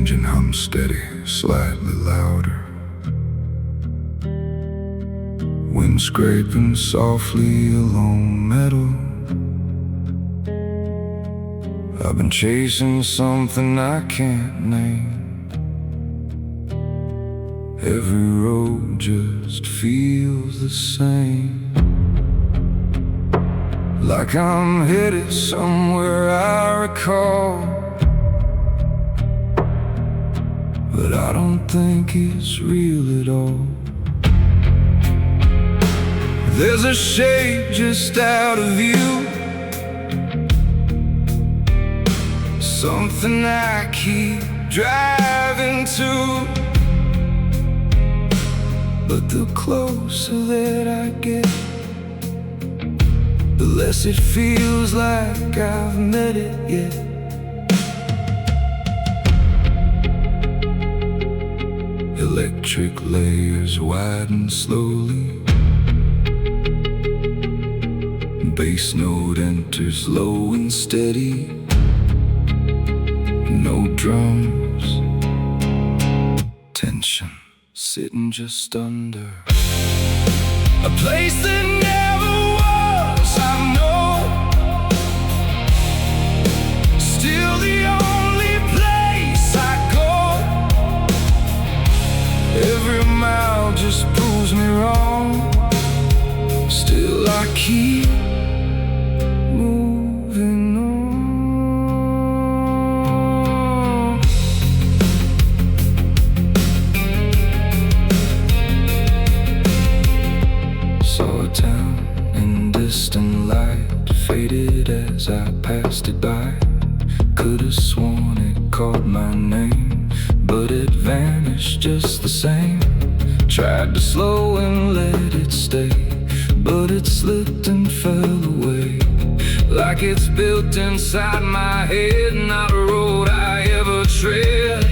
engine hums steady, slightly louder. Wind scraping softly along metal. I've been chasing something I can't name. Every road just feels the same, like I'm headed somewhere I recall, but I don't think it's real at all. There's a shape just out of view, something I keep driving to, but the closer that I get, the less it feels like I've met it yet. Electric layers widen slowly. Bass note enters low and steady. No drums, tension sitting just under. A place that never was, I know. Still the only place I go. Every mile just proves me wrong. Still I keep moving on. Saw a town in distant light, faded as I passed it by. Could've sworn it called my name, but it vanished just the same. Tried to slow and let it stay, but it slipped and fell away. Like it's built inside my head, not a road I ever tread.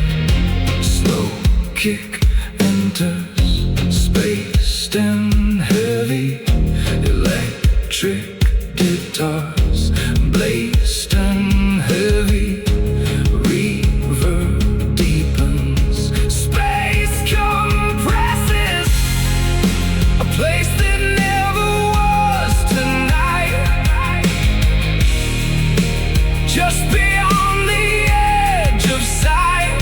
Slow kick enters, spaced and heavy. Electric guitars, blazed and heavy. Reverb deepens, space compresses. A place that never was tonight, just beyond the edge of sight.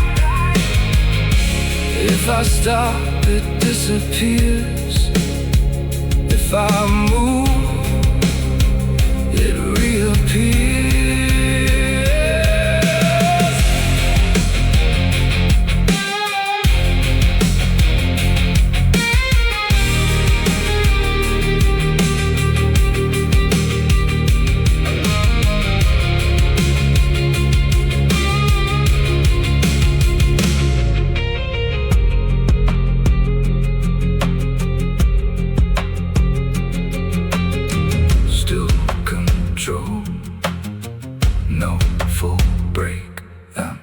If I stop, it disappears. If I move, it reappears. No full breakdown.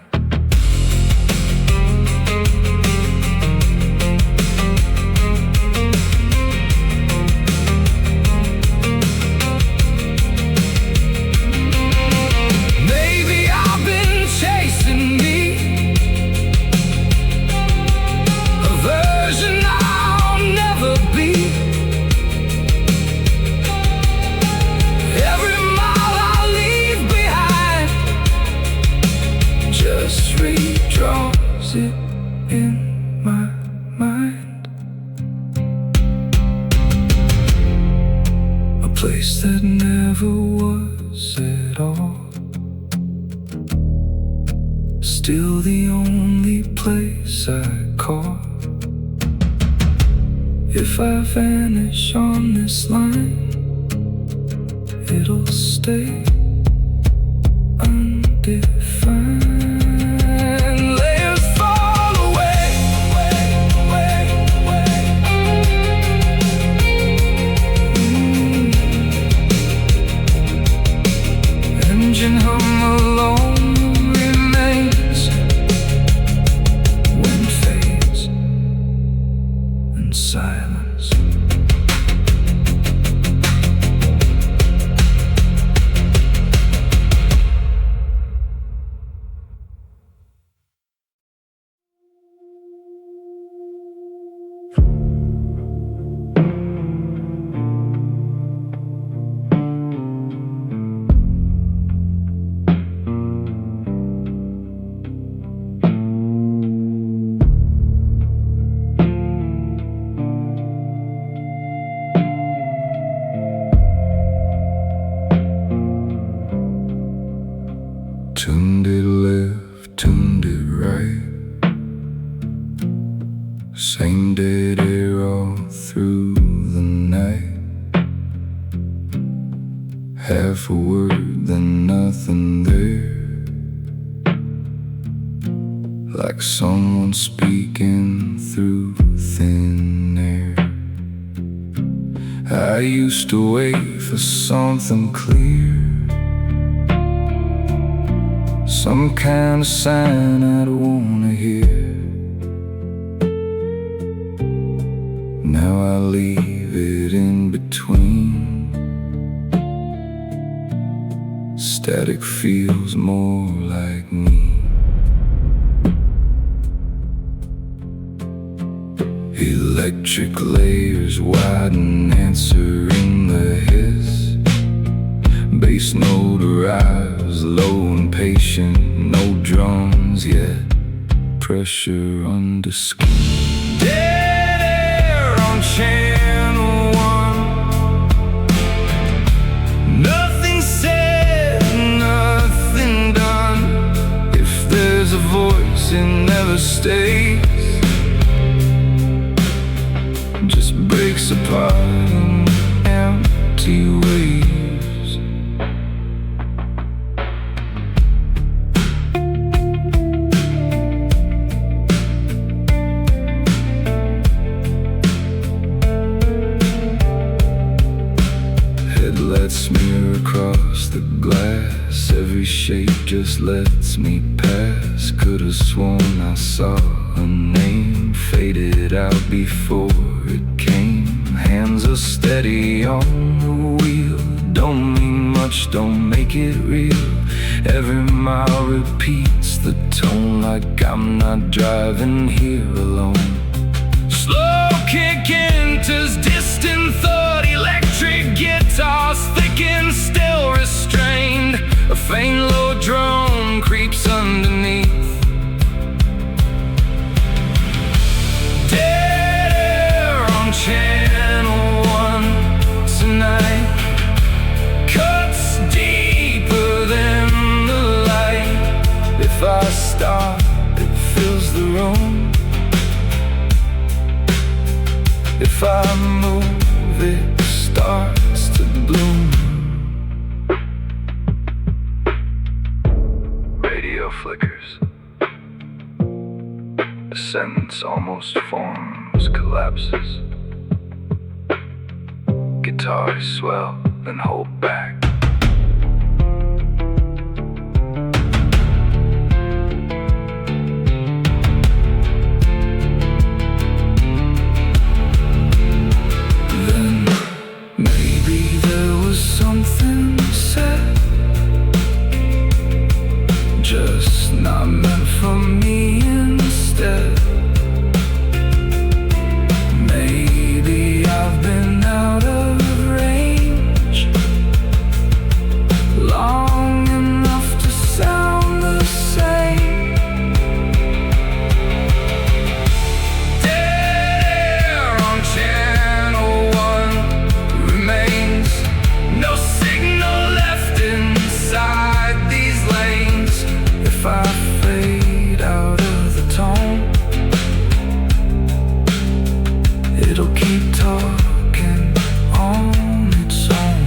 Maybe I've been chasing me, a version I'll never be. Just redraws it in my mind. A place that never was at all. Still the only place I call. If I vanish on this line, it'll stay undefined. Engine hum alone remains. Wind fades and silence. Tuned it left, tuned it right. Same dead air all through the night. Half a word, then nothing there. Like someone speaking through thin air. I used to wait for something clear, some kind of sign I'd wanna hear. Now I leave it in between. Static feels more like me. Electric layers widen, answering the hiss. Bass note arrives, low and patient. No drums yet, pressure under skin. Dead air on channel 1. Nothing said, nothing done. If there's a voice, it never stays. Just breaks apart in empty waves. Headlights smear across the glass. Every shape just lets me pass. Could've sworn I saw a name faded out before it came. Hands are steady on the wheel. Don't mean much, don't make it real. Every mile repeats the tone, like I'm not driving here alone. Slow kick enters distant thought. Electric guitars thick and still restrained. A faint low drone creeps underneath. Dead air on channel 1 tonight. Cuts deeper than the light. If I stop, it fills the room. If I move, it starts to bloom. Radio flickers. A sentence almost forms, collapses. Guitars swell, then hold back. Then maybe there was something said, just not meant for me instead. Maybe I've been out of range long enough to sound the same. Dead air on channel 1 remains. No signal left inside these lanes. If I fade out of the tone, it'll keep talking on its own.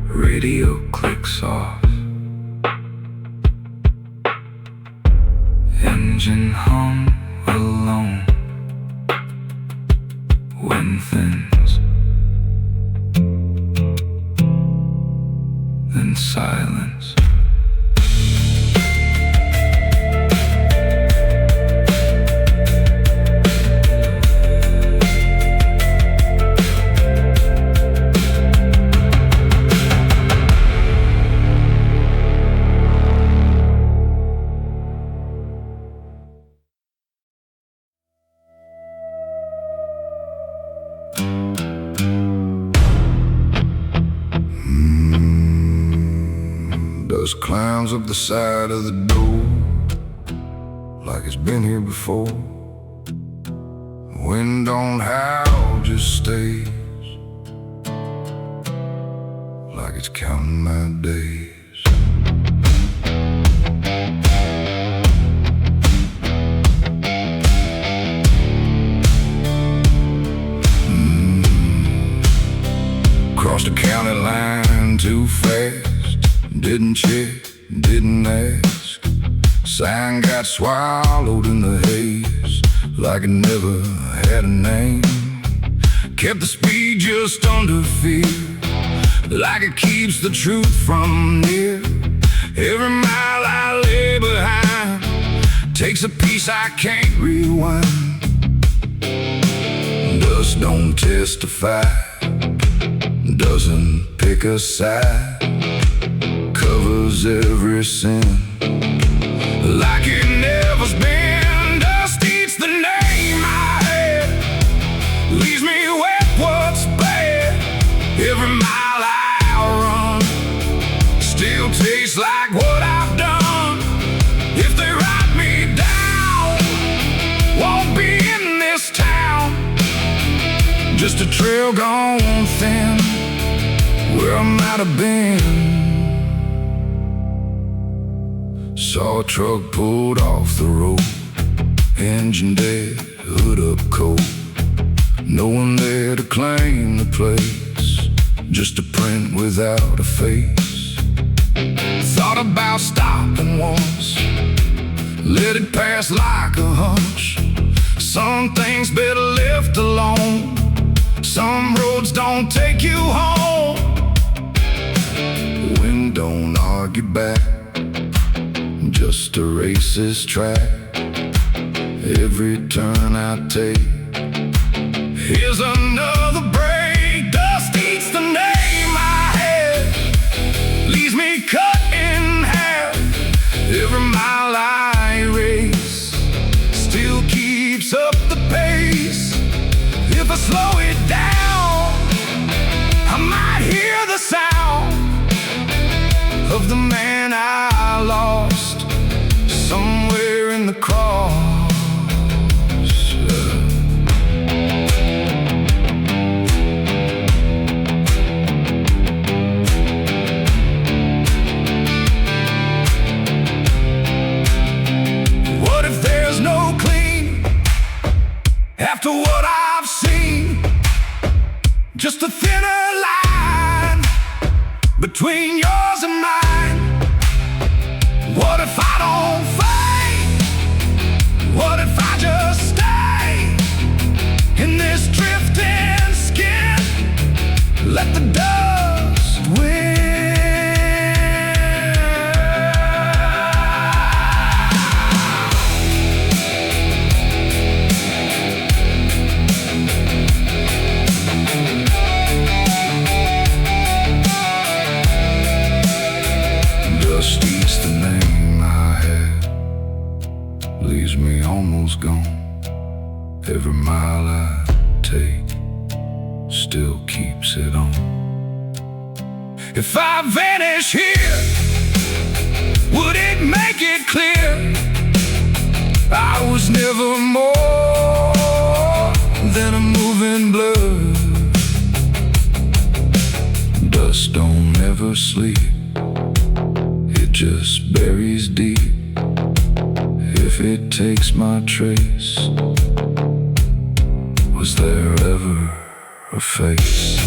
Radio clicks off. Engine hum alone. Wind thins, then silence. Dust climbs up the side of the door, like it's been here before. Wind don't howl, just stays. pockets counting my days. Crossed the county line too fast, didn't check, didn't ask. Sign got swallowed in the haze, like it never had a name. Kept the speed just under fear, like it keeps the truth from near. Every mile I lay behind takes a piece I can't rewind. Dust don't testify, doesn't pick a side, covers every sin like it never's been. Dust eats the name I had, leaves me wet what's bad. Every mile I run still tastes like what I've done. If they write me down, won't be in this town, just a trail gone thin where I might have been. Saw a truck pulled off the road, engine dead, hood up cold. No one there to claim the place, just a print without a face. Thought about stopping once, let it pass like a hunch. Some things better left alone, some roads don't take you home. Wind don't argue back, just a racist track. Every turn I take, here's another break. Dust eats the name I had, leaves me cut in half. Every mile I race still keeps up the pace. If I slow it down, I might hear the sound of the man I lost somewhere in the cross. What if there's no clean after what I've seen? Just a thinner line between yours and mine. What if I don't fade? What if I just stay in this drifting skin? Let the dust win. Dust eats the name I had, leaves me almost gone. Every mile I take still keeps it on. If I vanish here, would it make it clear I was never more than a moving blur? Dust don't ever sleep, it just buries deep. If it takes my trace, was there ever a face?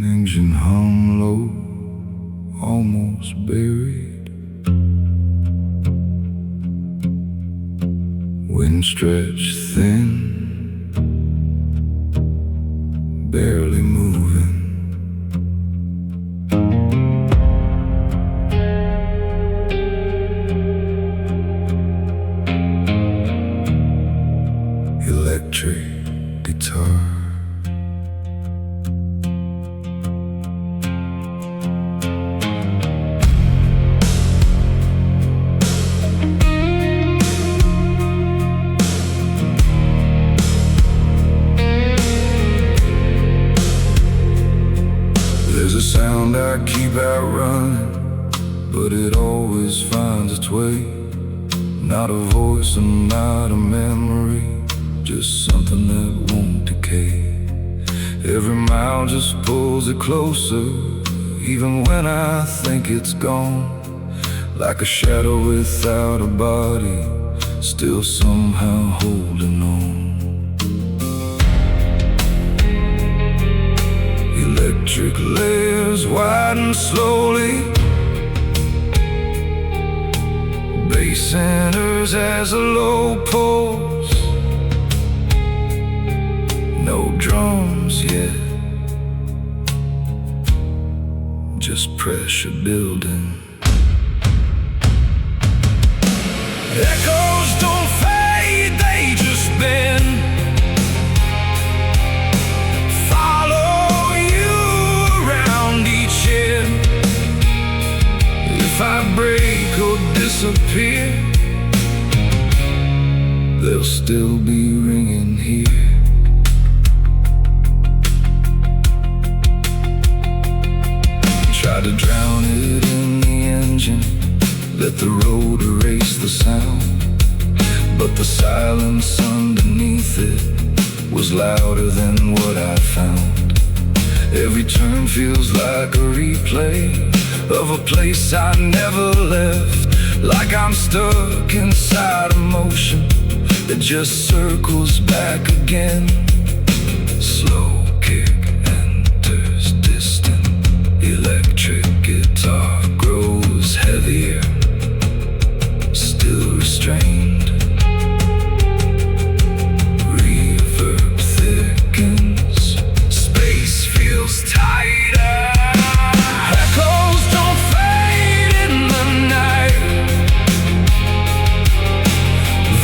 Engine hung low, almost buried. Wind stretched thin, barely moving. Electric guitar, There's a sound I keep outrunning, but it always finds its way. Not a voice and not a memory, just something that won't decay. Every mile just pulls it closer, even when I think it's gone. Like a shadow without a body, still somehow holding on. Electric layers widen slowly, bass enters as a low pulse. No drums yet, just pressure building. Echoes don't fade, they just bend. Follow you around each end. If I break or disappear, they'll still be ringing here. Try to drown it in the engine, let the road erase the sound, but the silence underneath it was louder than what I found. Every turn feels like a replay of a place I never left. Like I'm stuck inside emotion that just circles back again. Slow kick enters distant, electric guitar grows heavier, still restrained. Reverb thickens, space feels tighter. Echoes don't fade in the night,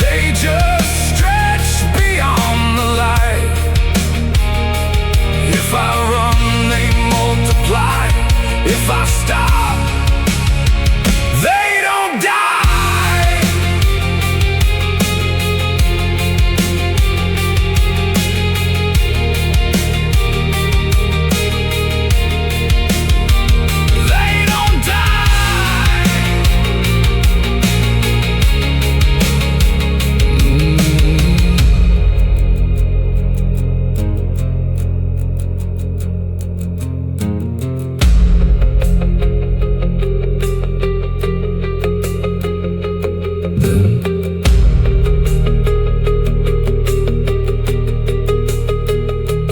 they just stretch beyond the light. If I run, they multiply. If I stop, they don't die. They don't die.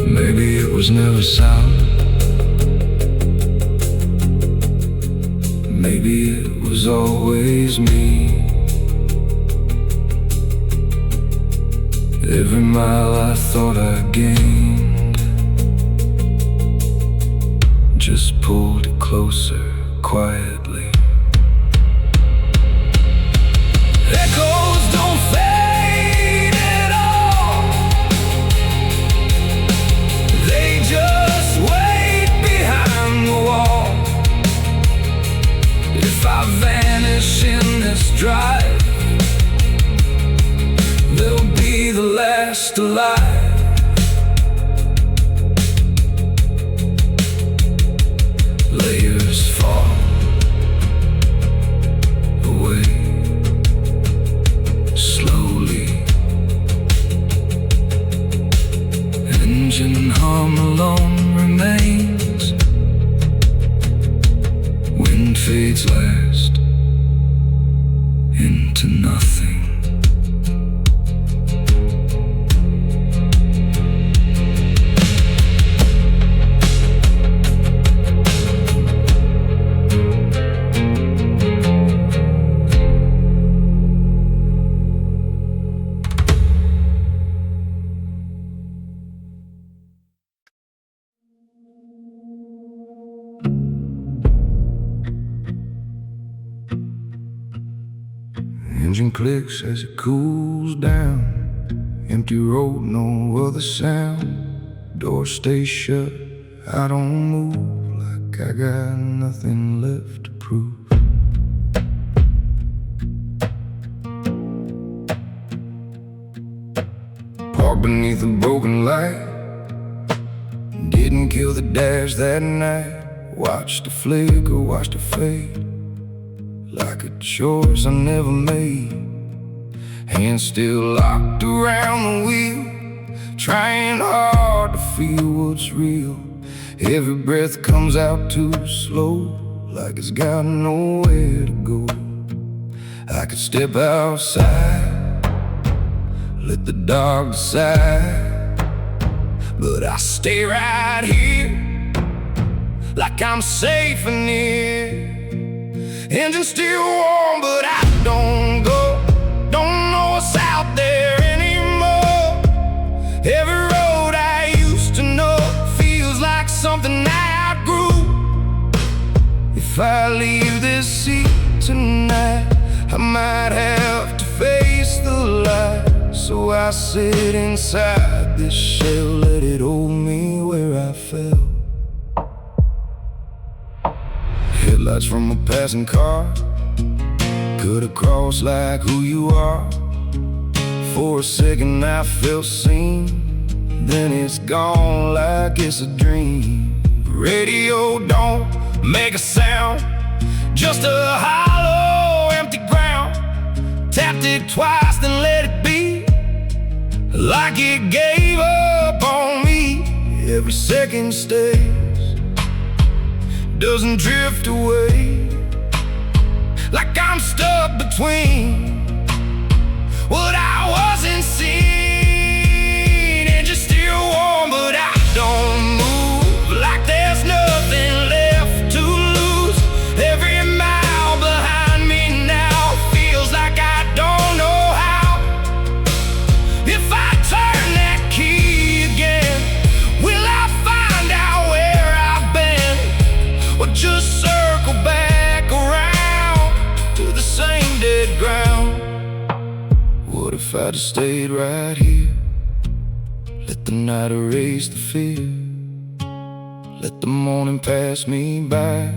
Maybe it was never sound, maybe it was always me. Every mile I thought I gained just pulled it closer quietly. Echoes don't fade at all, they just wait behind the wall. If I vanish in this drive, they'll be the last alive. Layers fall away slowly, engine hum alone remains. Wind fades last into nothing. Engine clicks as it cools down. Empty road, no other sound. Door stays shut, I don't move, like I got nothing left to prove. Parked beneath a broken light, didn't kill the dash that night. watched the flicker, watched it fade, like a choice I never made. Hands still locked around the wheel, trying hard to feel what's real. Every breath comes out too slow, like it's got nowhere to go. I could step outside, let the dog decide, but I stay right here, like I'm safe in here. Engine still warm, but I don't go. Don't know what's out there anymore. Every road I used to know feels like something I outgrew. If I leave this seat tonight, I might have to face the light. So I sit inside this shell, let it hold me where I fell. Headlights from a passing car cut across like who you are. For a second I felt seen, then it's gone like it's a dream. Radio don't make a sound, just a hollow, empty ground. Tapped it twice, then let it be, like it gave up on me. Every second stays, doesn't drift away, like I'm stuck between what I wasn't seen. And just still warm, but I don't move, like there's nothing left to lose. Every mile behind me now feels like I don't know how. If I turn that key again, will I find out where I've been, or just circle back around to the same dead ground? What if I just stayed right here, let the night erase the fear, let the morning pass me by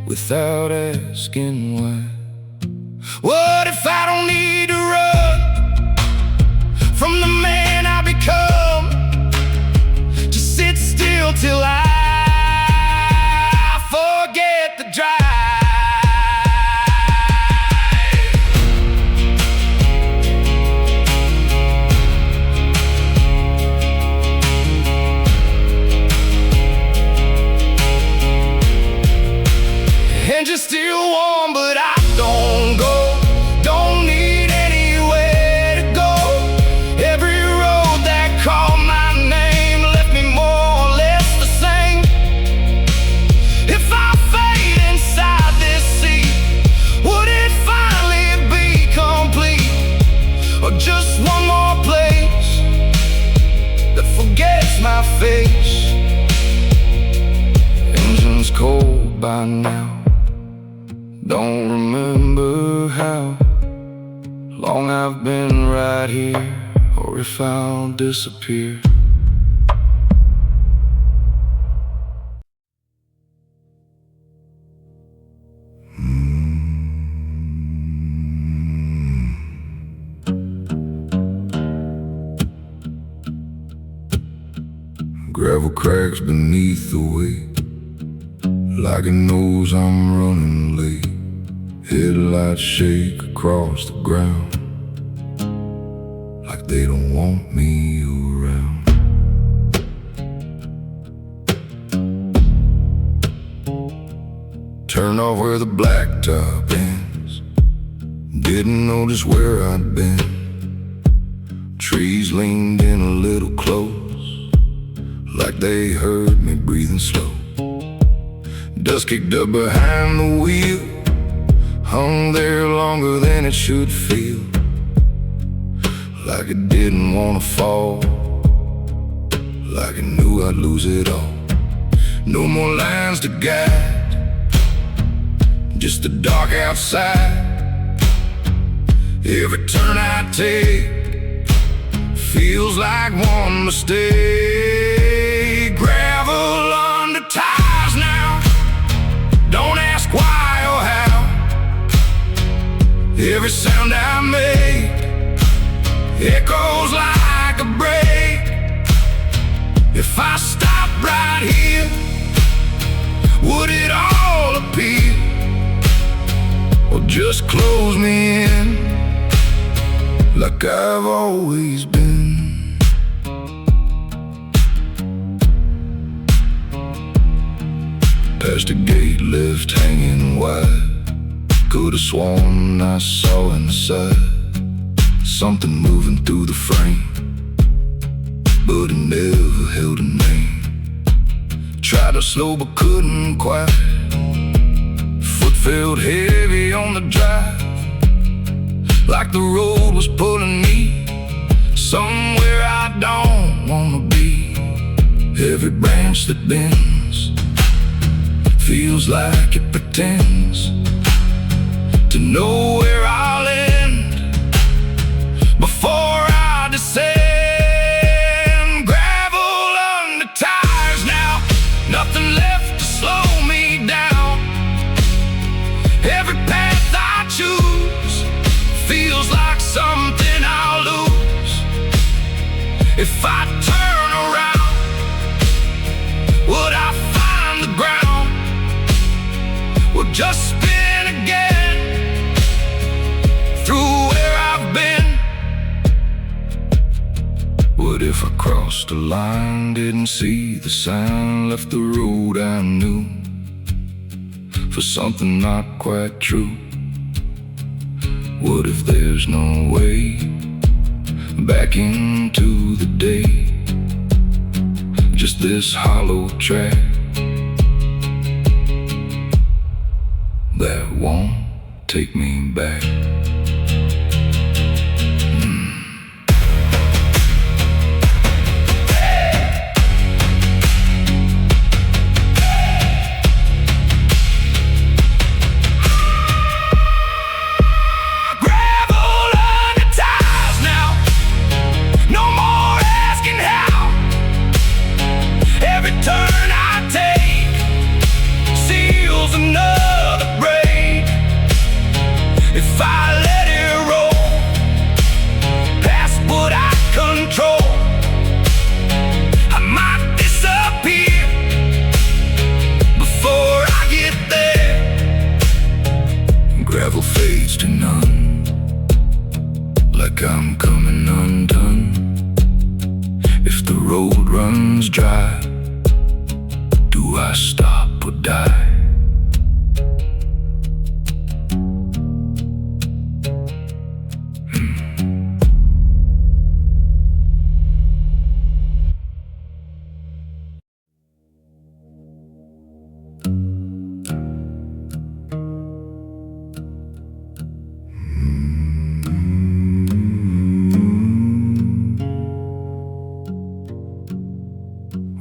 without asking why? What if I don't need to run from the man I become? Just sit still till I forget the drive. Engine still warm, but I don't go. Don't need anywhere to go. Every road that called my name left me more or less the same. If I fade inside this seat, would it finally be complete, or just one more place that forgets my face? Engine's cold by now, don't remember how long I've been right here, or if I'll disappear. Gravel cracks beneath the weight, like it knows I'm running late. Headlights shake across the ground, like they don't want me around. Turn off where the blacktop ends, didn't notice where I'd been. Trees leaned in a little close, like they heard me breathing slow. Dust kicked up behind the wheel, hung there longer than it should feel, like it didn't want to fall, like it knew I'd lose it all. No more lines to guide, just the dark outside. Every turn I take feels like one mistake. Gravel under tires now, don't ask why or how. Every sound I make echoes like a break. If I stop right here, Would it all appear, or just close me in like I've always been? Past the gate left hanging wide, could've sworn I saw inside something moving through the frame, but it never held a name. Tried to slow but couldn't quite. Foot felt heavy on the drive, like the road was pulling me somewhere I don't wanna be. Every branch that bends feels like it pretends to know where I'll end before I descend. Gravel under tires now, nothing left to slow me down. Every path I choose feels like something I'll lose. If I turn around, would I find the ground? Would just spin again through where I've been? What if I crossed the line, didn't see the sign, left the road I knew for something not quite true? What if there's no way back into the day? Just this hollow track that won't take me back. If I let it roll past what I control, I might disappear before I get there. Gravel fades to none, like I'm coming undone. If the road runs dry, do I stop or die?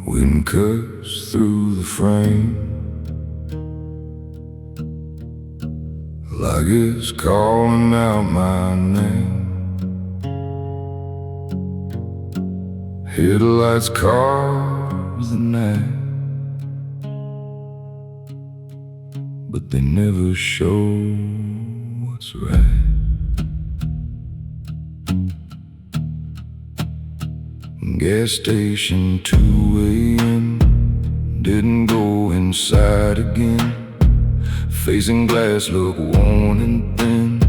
Wind cuts through the frame like it's calling out my name. Headlights carve the night, but they never show what's right. Gas station, 2 a.m. Didn't go inside again. Facing glass, look worn and thin,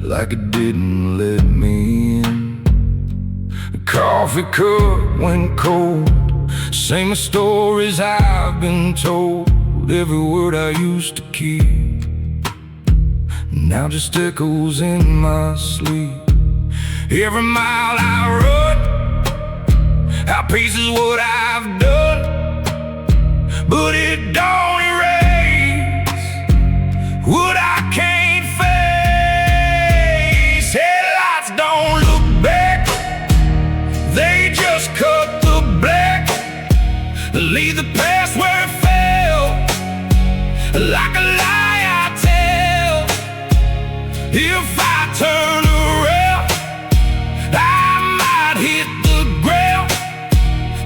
like it didn't let me in. The coffee cup went cold, same stories I've been told. Every word I used to keep now just echoes in my sleep. Every mile I run outpaces what I've done, but it don't erase what I can't face. Headlights don't look back, they just cut the black. Leave the past where it fell, like a lie I tell. If I turn around, I might hit the ground.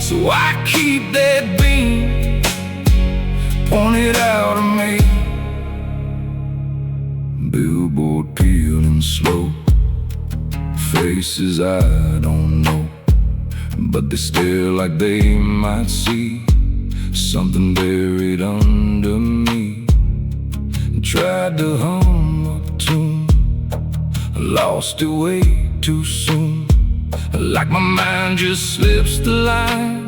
So I keep that beam pointed out of me. Billboard peeling slow, faces I don't know, but they stare like they might see something buried under tried to hum a tune, I lost it way too soon. Like my mind just slips the line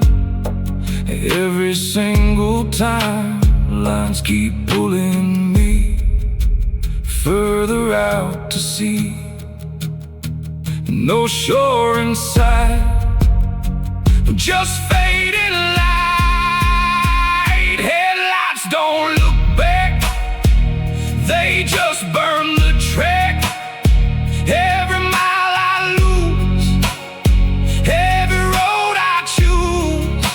every single time. Lines keep pulling me further out to sea. No shore in sight, just fading light. Headlights don't look back, they just burn the track. Every mile I lose, every road I choose.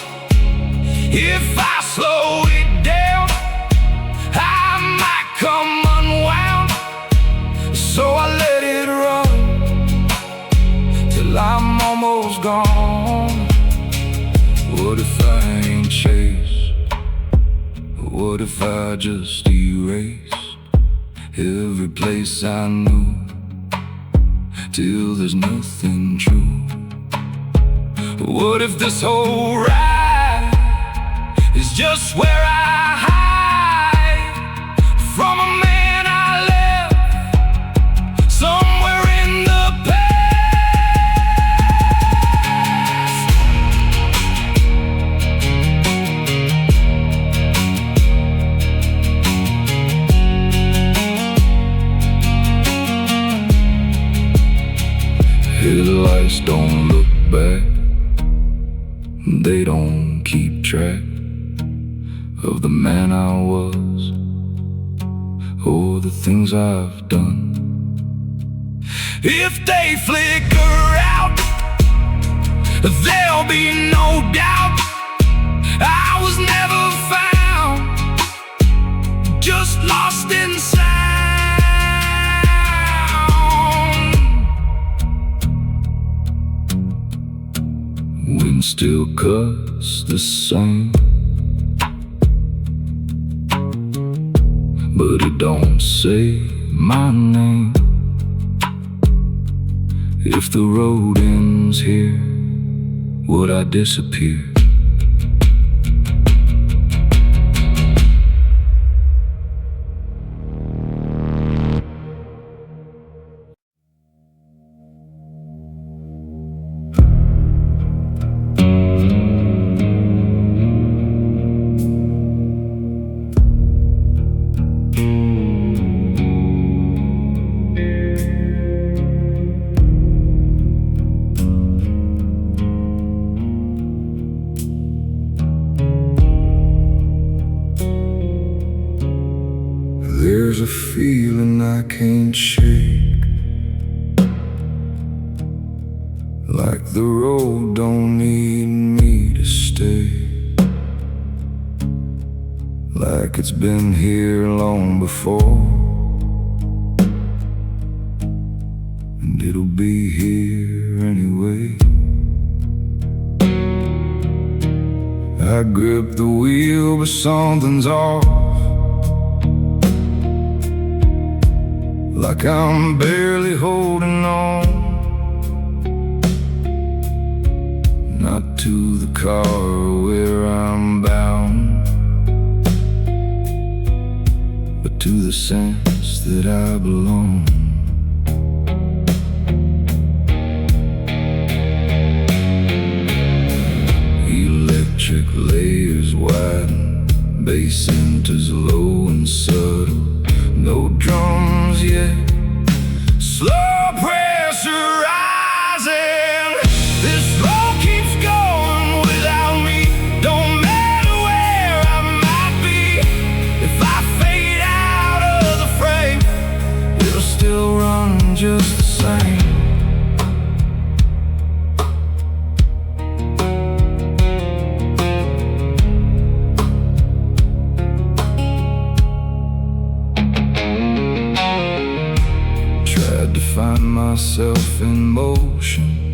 If I slow it down, I might come unwound. So I let it run till I'm almost gone. What if I ain't chased? What if I just erased every place I knew, till there's nothing true? What if this whole ride is just where I hide from a man I left somewhere in the past? Headlights don't look back, they don't keep track of the man I was, or the things I've done. If they flicker out, there'll be no doubt I was never found, just lost in sound. Wind still cuts the same, but it don't say my name. If the road ends here, would I disappear? There's a feeling I can't shake, like the road don't need me to stay, like it's been here long before, and it'll be here anyway. I grip the wheel but something's off, like I'm barely holding on. Not to the car where I'm bound, but to the sense that I belong. Electric layers widen, bass enters low and subtle. No drums yet, slow pressure rising. This road keeps going without me. Don't matter where I might be. If I fade out of the frame, it'll still run just the same. To find myself in motion,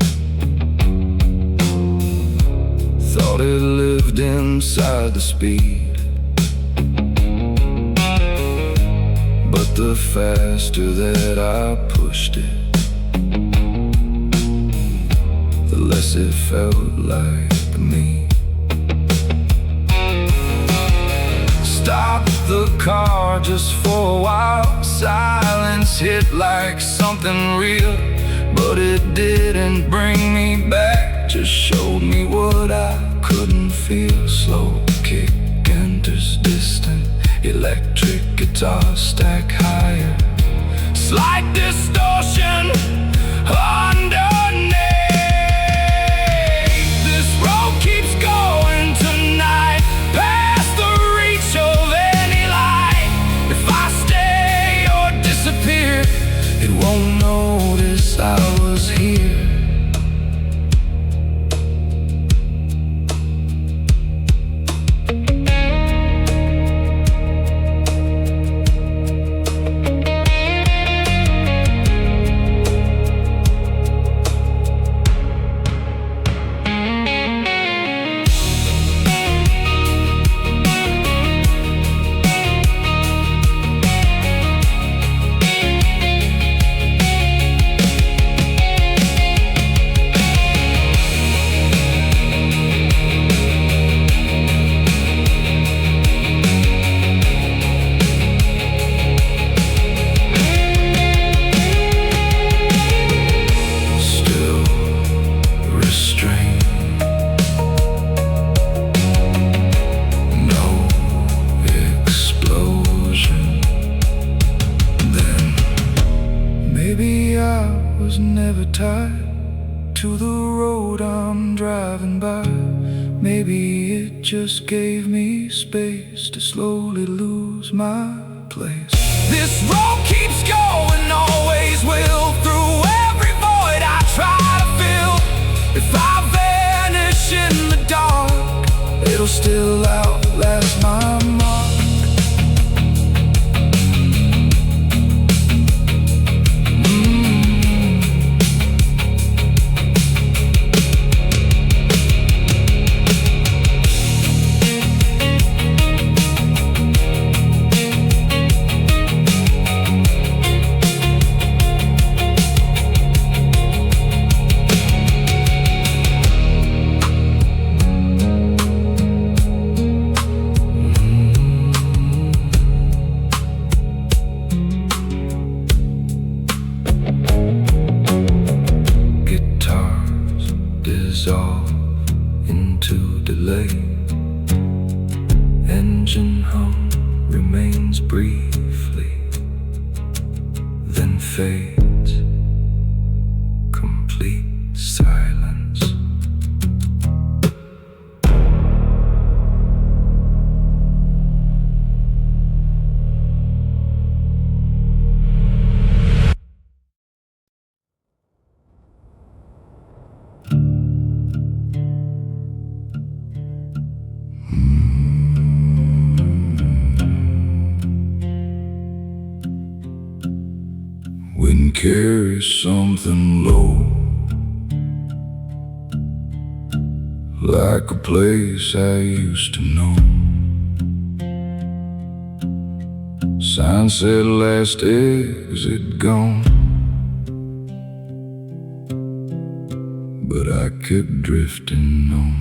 thought it lived inside the speed, but the faster that I pushed it, the less it felt like me. Stop the car just for a while. Silence hit like something real, but it didn't bring me back. Just showed me what I couldn't feel. Slow kick enters distant, electric guitar stack higher, slight distortion underneath. This road keeps going tonight, past the reach of any light. If I stay or disappear, it won't notice I was here. Maybe I was never tied to the road I'm driving by. Maybe it just gave me space to slowly lose my place. This road keeps going, always will, through every void I try to fill. If I vanish in the dark, it'll still outlast my mark. Dissolve into delay. Engine hum remains briefly, then fades. Complete silence. Wind carries something low, like a place I used to know. Sign said last exit gone, but I kept drifting on.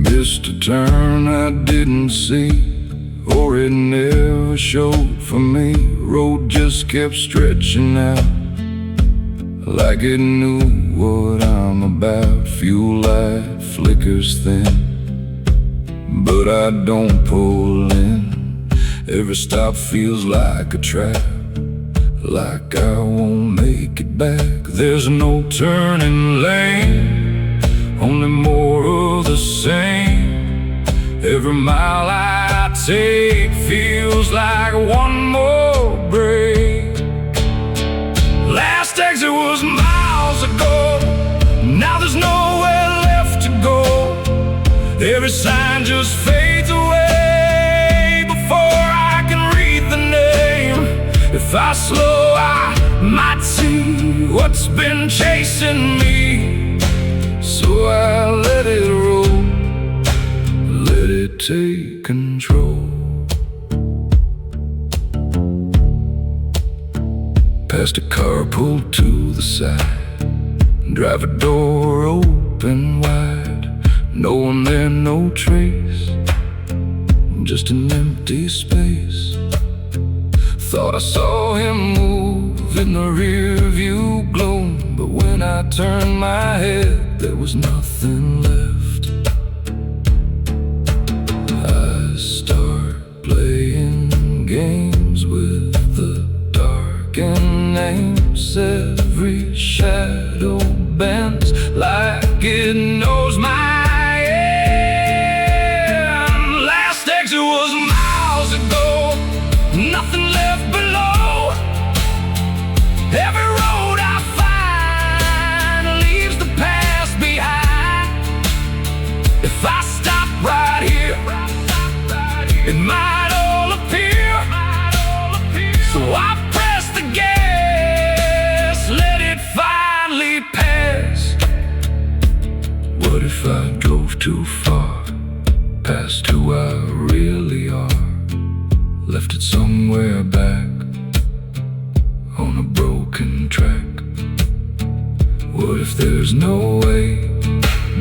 Missed a turn I didn't see, or it never showed for me. Road just kept stretching out, like it knew what I'm about. Fuel light flickers thin, but I don't pull in. Every stop feels like a trap, like I won't make it back. There's no turning lane, only more of the same. Every mile I take feels like one more break. Last exit was miles ago, now there's nowhere left to go. Every sign just fades away before I can read the name. If I slow, I might see what's been chasing me. So I let it roll, let it take control. Past a car pulled to the side, driver door open wide. No one there, no trace, just an empty space. Thought I saw him move in the rear view gloom, but when I turned my head, there was nothing left. I start playing games with the dark and names. Every shadow bends like it knows my end. Last exit was miles ago, nothing left below. Every road I find leaves the past behind. If I stop right here, it might all appear. So I press the gas, let it finally pass. What if I drove too far, past who I really are? Left it somewhere back on a broken track. What if there's no way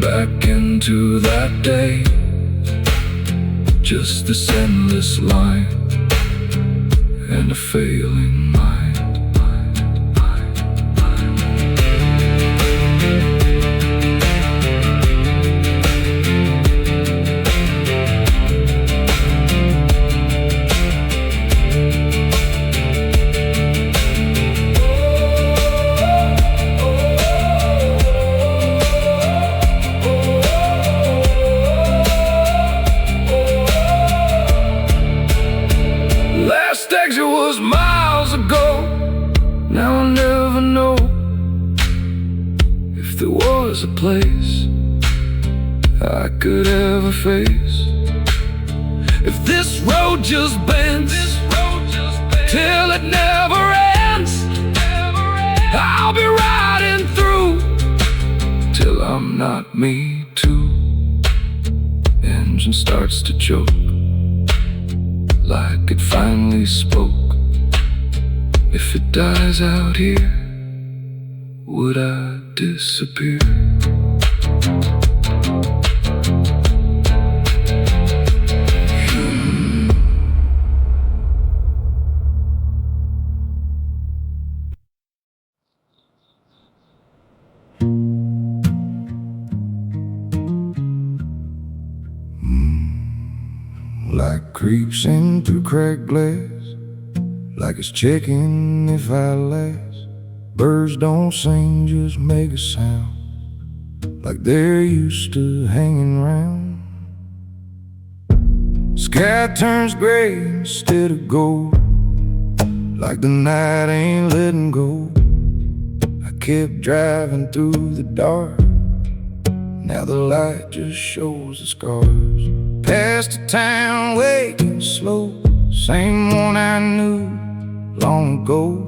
back into that day? Just this endless line and a failing mind. Last exit was miles ago. Now I'll never know if there was a place I could ever face. If this road just bends till it never ends, I'll be riding through till I'm not me too. Engine starts to choke like it finally spoke. If it dies out here, would I disappear? Like creeps in through cracked glass, like it's checking if I last. Birds don't sing, just make a sound, like they're used to hanging round. Sky turns gray instead of gold, like the night ain't letting go. I kept driving through the dark, now the light just shows the scars. Past the town waking slow, same one I knew long ago.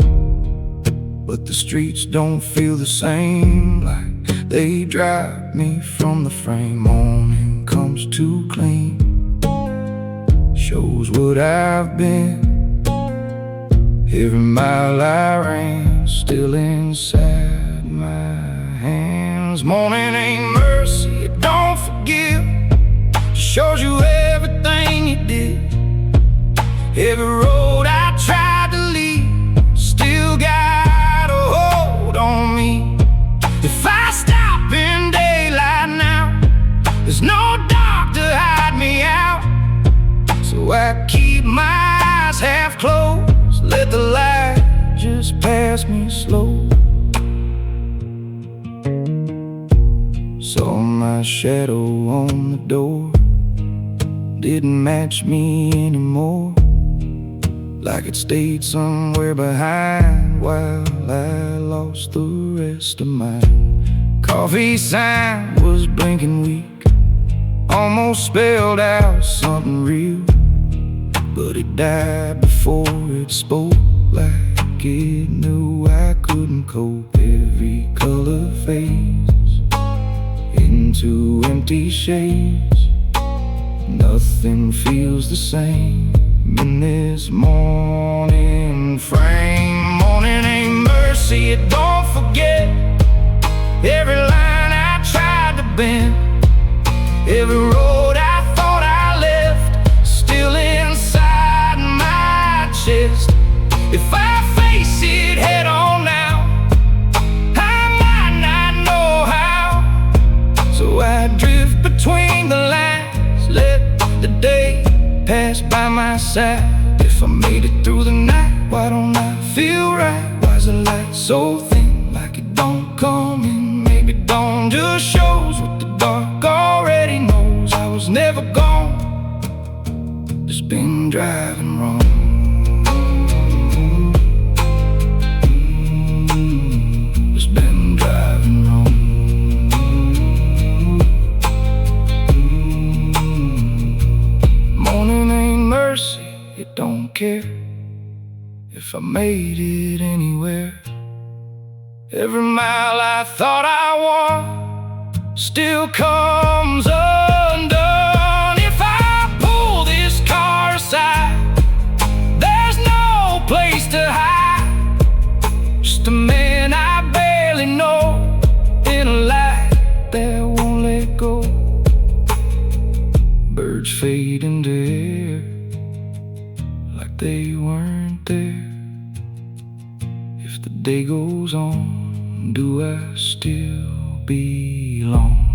But the streets don't feel the same, like they drive me from the frame. Morning comes too clean, shows what I've been. Every mile I ran, still inside my hands. Morning ain't mercy, it don't forgive, shows you everything you did. Every road I tried to leave still got a hold on me. If I stop in daylight now, there's no dark to hide me out. So I keep my eyes half closed, let the light just pass me slow. Saw my shadow on the door, didn't match me anymore, like it stayed somewhere behind while I lost the rest of mine. Coffee sign was blinking weak, almost spelled out something real, but it died before it spoke, like it knew I couldn't cope. Every color fades into empty shades, nothing feels the same in this morning frame. Morning ain't mercy, it don't forget every line I tried to bend, my side. If I made it through the night, why don't I feel right? Why's the light so thin, like it don't come in? Maybe dawn just shows what the dark already knows. I was never gone, just been driving wrong. Just been driving wrong. Morning ain't mercy, it don't care if I made it anywhere. Every mile I thought I won still comes undone. If I pull this car aside, there's no place to hide. Just a man I barely know in a light that won't let go. Birds fade into air like they weren't there. If the day goes on, do I still belong?